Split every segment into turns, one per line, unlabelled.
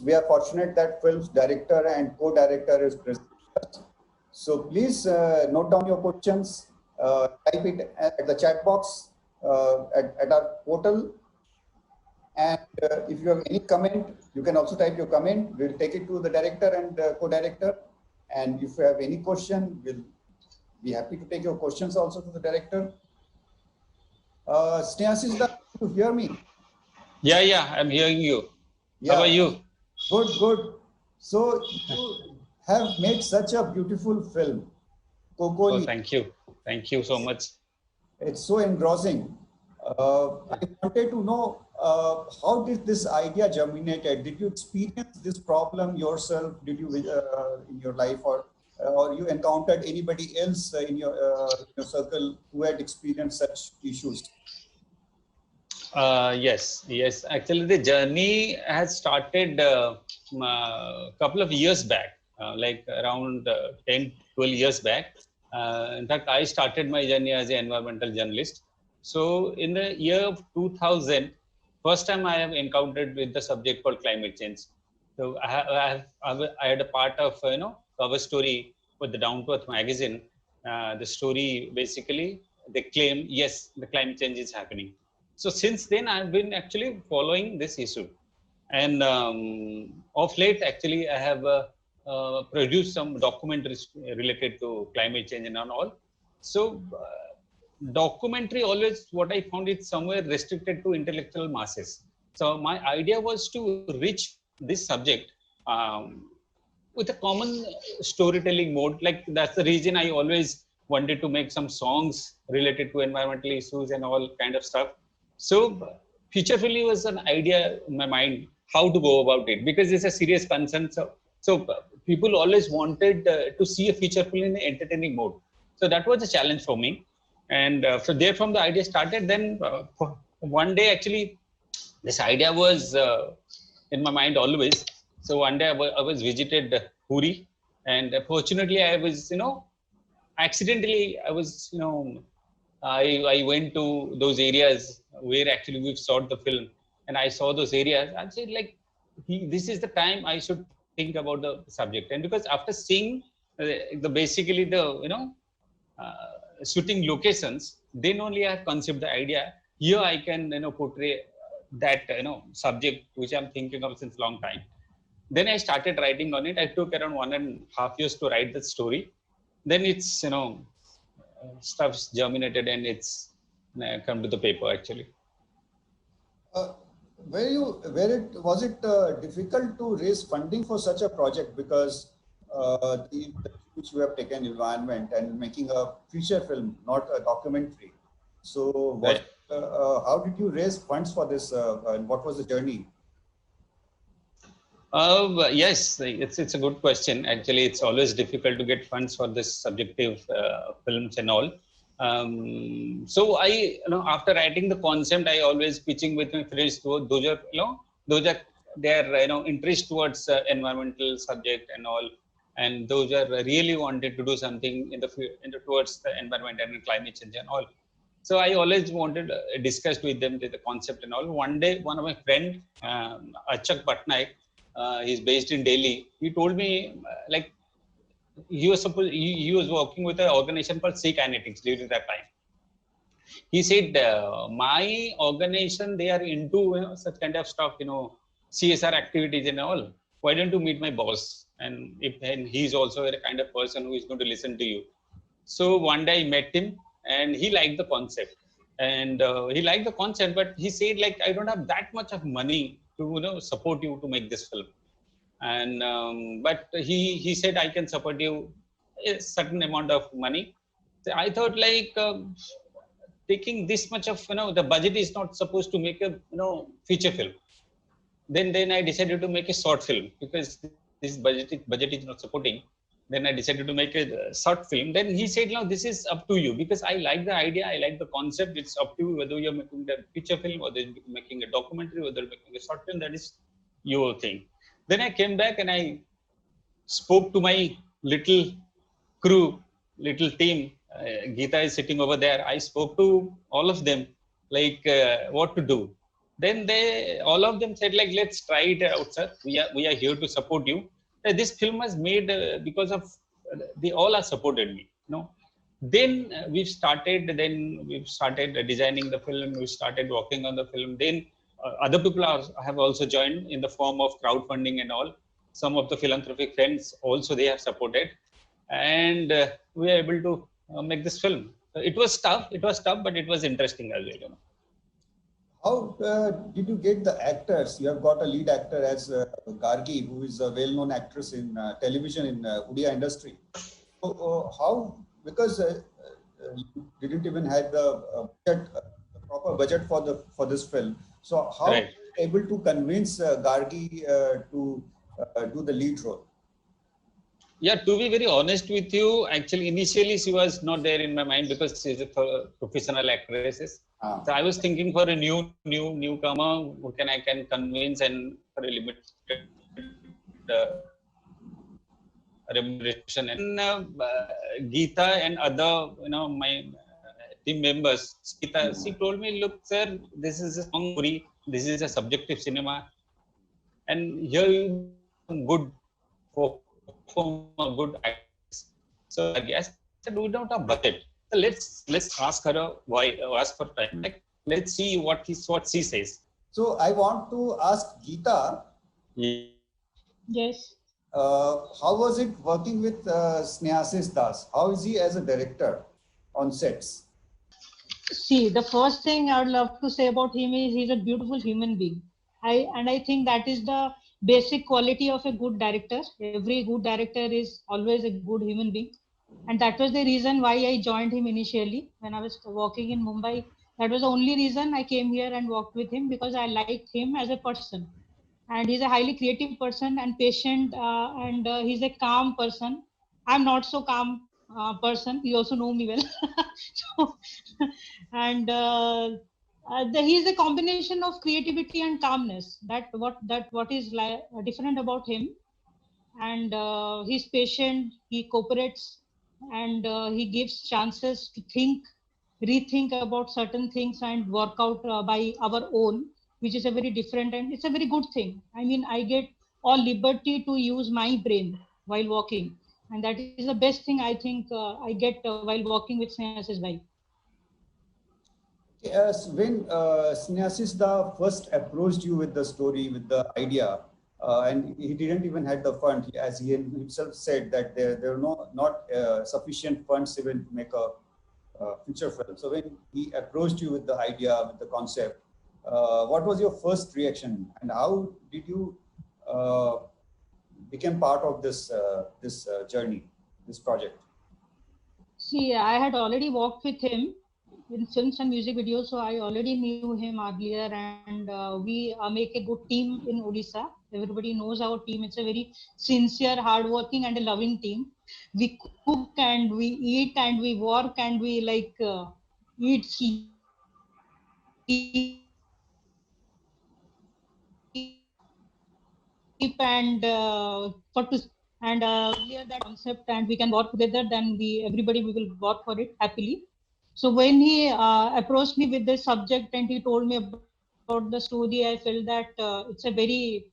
we are fortunate that film's director and co-director is present. So please note down your questions, type it at the chat box at our portal. And if you have any comment, you can also type your comment. We'll take it to the director and co-director. And if you have any question, we'll be happy to take your questions also to the director. Snehasis, you hear me?
Yeah, I'm hearing you. Yeah. How are you?
Good. So you have made such a beautiful film, Kokoli.
Oh, thank you. Thank you so much.
It's so engrossing. I wanted to know how did this idea germinated? Did you experience this problem yourself? Did you in your life, or you encountered anybody else in your circle who had experienced such issues?
Yes. Actually, the journey has started a couple of years back, like around 10, 12 years back. In fact, I started my journey as an environmental journalist. So in the year of 2000, first time I have encountered with the subject called climate change. So I had a part of, cover story for the Down to Earth magazine. The story basically, they claim, yes, the climate change is happening. So since then, I've been actually following this issue. And of late, actually, I have produced some documentaries related to climate change and all. So documentary always, what I found, is somewhere restricted to intellectual masses. So my idea was to reach this subject with a common storytelling mode. Like that's the reason I always wanted to make some songs related to environmental issues and all kind of stuff. So feature film was an idea in my mind how to go about it, because it's a serious concern. So people always wanted to see a feature film in an entertaining mode. So that was a challenge for me. And from the idea started. Then one day, actually, this idea was in my mind always. So one day I was visited Puri, and fortunately I was, accidentally I was, I went to those areas where actually we've shot the film, and I saw those areas and said, like, this is the time I should think about the subject. And because after seeing basically the shooting locations, then only I have conceived the idea. Here I can portray that subject which I'm thinking of since long time. Then I started writing on it. I took around 1.5 years to write the story. Then it's stuff's germinated and it's come to the paper actually.
Was it difficult to raise funding for such a project, because which you have taken environment and making a feature film, not a documentary? So how did you raise funds for this, and what was the journey?
Yes, it's a good question. Actually, it's always difficult to get funds for this subjective films and all. So I, after writing the concept, I always pitching with my friends. Those are their interest towards environmental subject and all, and those are really wanted to do something towards the environment and climate change and all. So I always wanted discussed with them the concept and all. One day, one of my friend, Achak Patnaik, he's based in Delhi. He told me like he was working with an organization called Sea Kinetics during that time. He said, my organization, they are into such kind of stuff, CSR activities and all. Why don't you meet my boss? And he's also a kind of person who is going to listen to you. So one day I met him, and he liked the concept. And but he said, like, I don't have that much of money to support you to make this film. And but he said, I can support you a certain amount of money. So I thought, like, taking this much of the budget is not supposed to make a feature film. Then I decided to make a short film, because this budget is not supporting. Then I decided to make a short film. Then he said, no, this is up to you, because I like the idea, I like the concept. It's up to you whether you're making a feature film, or you're making a documentary, whether you're making a short film. That is your thing. Then I came back and I spoke to my little crew, little team. Geeta is sitting over there. I spoke to all of them, like what to do. Then all of them said like, let's try it out, sir. We are here to support you. This film was made because of they all are supported me. Then we've started designing the film. We started working on the film. Then other people have also joined in the form of crowdfunding and all. Some of the philanthropic friends also they have supported, and we are able to make this film. It was tough, but it was interesting as well.
How did you get the actors? You have got a lead actor as Gargi, who is a well-known actress in television in Odia industry. So how, because you didn't even have the proper budget for this film. So how
Right.
were you able to convince Gargi to do the lead role?
Yeah, to be very honest with you, actually initially she was not there in my mind because she's a professional actress. So I was thinking for a newcomer who I can convince, and for a limited remuneration. And Geeta and other my team members, she told me, look sir, this is a song story, this is a subjective cinema, and here you good perform a good actress. So I guess that we don't have budget. So let's ask her ask for time. Like, let's see what she says.
So I want to ask Geeta.
Yes.
How was it working with Snehashish Das? How is he as a director on sets?
See, the first thing I would love to say about him is he's a beautiful human being. I think that is the basic quality of a good director. Every good director is always a good human being. And that was the reason why I joined him initially when I was working in Mumbai. That was the only reason I came here and worked with him, because I liked him as a person. And he's a highly creative person and patient, and he's a calm person. I'm not so calm person. You also know me well. And he's a combination of creativity and calmness. What is different about him. And he's patient, he cooperates, and he gives chances to rethink about certain things and work out by our own, which is a very different, and it's a very good thing. I mean, I get all liberty to use my brain while walking, and that is the best thing I think I get while walking with Snehashish bhai.
When Snehashish Da first approached you with the story, with the idea, and he didn't even have the fund, as he himself said that there were not sufficient funds even to make a feature film. So when he approached you with the idea, with the concept, what was your first reaction, and how did you become part of this journey, this project?
See, I had already worked with him in films and music videos, so I already knew him earlier, and we make a good team in Odisha. Everybody knows our team. It's a very sincere, hardworking, and a loving team. We cook and we eat and we work and we eat, sleep, and and clear that concept, and we can work together. Then everybody we will work for it happily. So when he approached me with this subject and he told me about the story, I felt that it's a very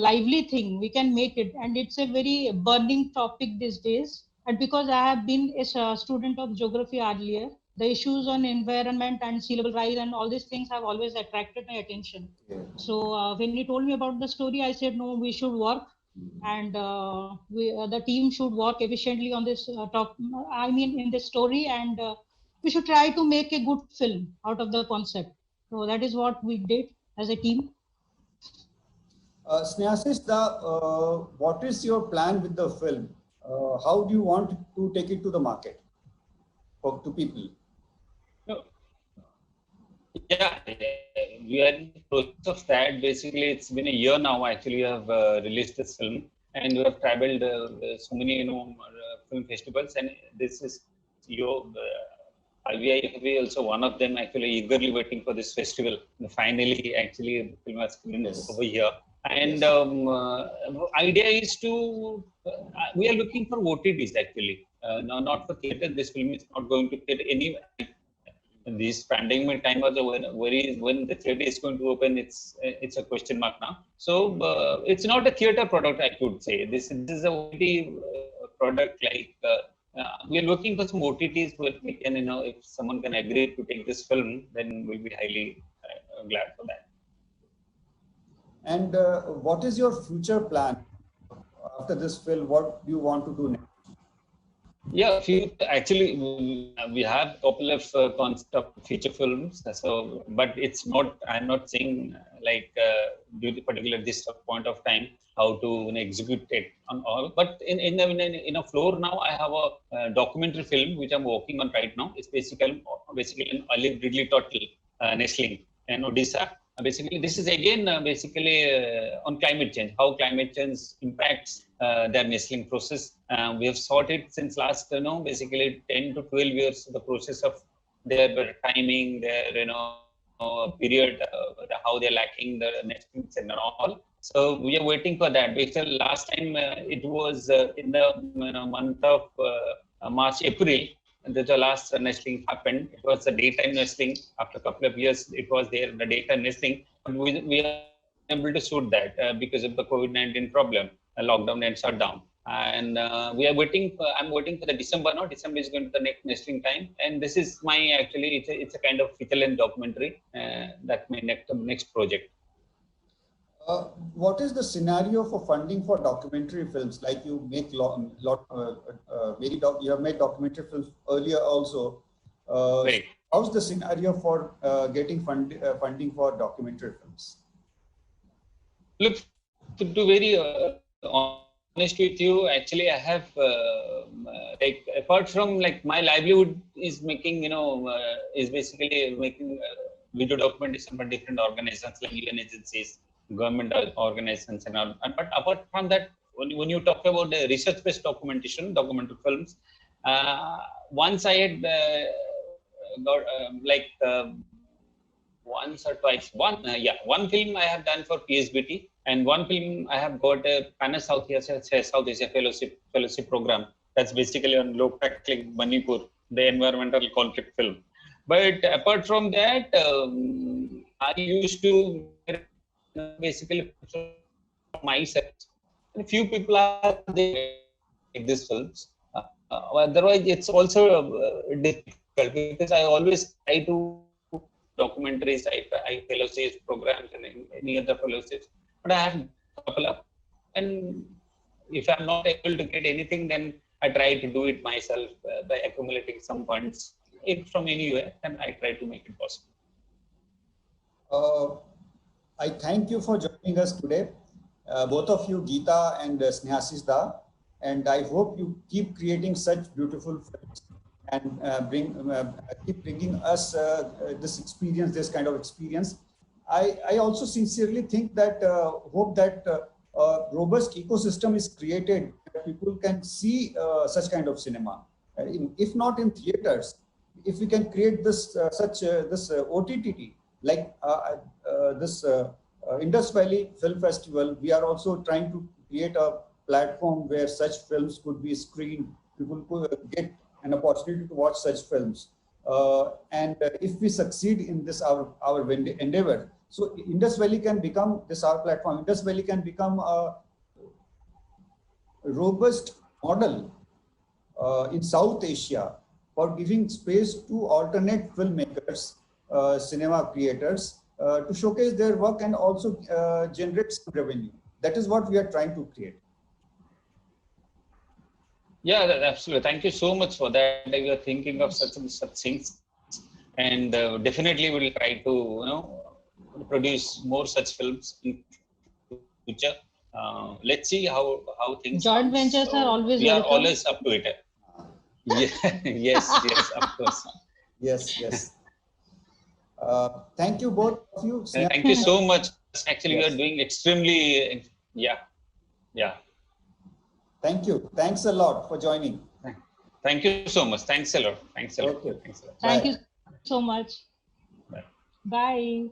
lively thing. We can make it, and it's a very burning topic these days. And because I have been a student of geography earlier, the issues on environment and sea level rise and all these things have always attracted my attention.
Yeah.
So when he told me about the story, I said, no, we should work, and the team should work efficiently on this in this story, and we should try to make a good film out of the concept. So that is what we did as a team.
Snehashish Da, what is your plan with the film? How do you want to take it to the market, or to people?
Yeah, we are in the process of that. Basically, it's been a year now. Actually, we have released this film, and we have traveled so many film festivals, and this is IVIFB also one of them. Actually, eagerly waiting for this festival. Finally, actually, the film has been over here. And idea is to we are looking for OTTs actually. No, not for theater. This film is not going to get any this pandemic time was when the theater is going to open, it's a question mark now. So it's not a theater product, I could say. This is a OTT product. Like we are looking for some OTTs where we can, if someone can agree to take this film, then we'll be highly glad for that.
And what is your future plan after this film? What do you want to do next?
Yeah, actually we have a couple of concept feature films. So, but it's not. I'm not saying like due to particular this point of time how to execute it on all. But in a floor now, I have a documentary film which I'm working on right now. It's basically an Olive Ridley Turtle nestling in Odisha. Basically, this is again on climate change, how climate change impacts their nestling process. We have sorted since last, basically 10 to 12 years, the process of their timing, their, period, how they're lacking the nesting and all. So we are waiting for that. Because last time it was in the month of March, April. The last nesting happened. It was the daytime nesting. After a couple of years, it was there, the daytime nesting. But we are able to shoot that because of the COVID-19 problem, lockdown and shutdown. And we are waiting. I'm waiting for the December now. December is going to the next nesting time. And this is my actually it's a kind of feature-length documentary. That's my next project.
What is the scenario for funding for documentary films? Like you make you have made documentary films earlier also.
Right.
How's the scenario for getting funding for documentary films?
Look, to be very honest with you, actually, I have like apart from like my livelihood is making is basically making video documentation for different organizations like UN agencies, government organizations and all. But apart from that, when you talk about the research-based documentation, documentary films, once I had got once or twice, one film I have done for PSBT, and one film I have got a Pana South Asia fellowship program. That's basically on Loktak like Manipur, the environmental conflict film. But apart from that, I used to basically myself. A few people are there make these films. Otherwise, it's also difficult because I always try to documentaries, I fellowships programs and any other fellowships. But I have a couple of, and if I'm not able to get anything, then I try to do it myself by accumulating some funds from anywhere, and I try to make it possible.
I thank you for joining us today, both of you, Geeta and Snehashish Da, and I hope you keep creating such beautiful films and keep bringing us this kind of experience. I also sincerely think that, hope that a robust ecosystem is created that people can see such kind of cinema. If not in theaters, if we can create this this OTT, like this Indus Valley Film Festival, we are also trying to create a platform where such films could be screened. People could get an opportunity to watch such films. And if we succeed in this our endeavor, so Indus Valley can become this our platform. Indus Valley can become a robust model in South Asia for giving space to alternate filmmakers, cinema creators to showcase their work and also generate some revenue. That is what we are trying to create.
Yeah, absolutely. Thank you so much for that. We are thinking of such things, and definitely we will try to produce more such films in future. Let's see how things.
Joint ventures are always.
We are always up to it. Yeah, yes, of course.
Yes. Thank you both of you.
Thank you so much. Actually, you are doing extremely. Yeah.
Thank you. Thanks a lot for joining.
Thank you so much. Thanks a lot.
Okay.
Thank you so much.
Bye.
Bye.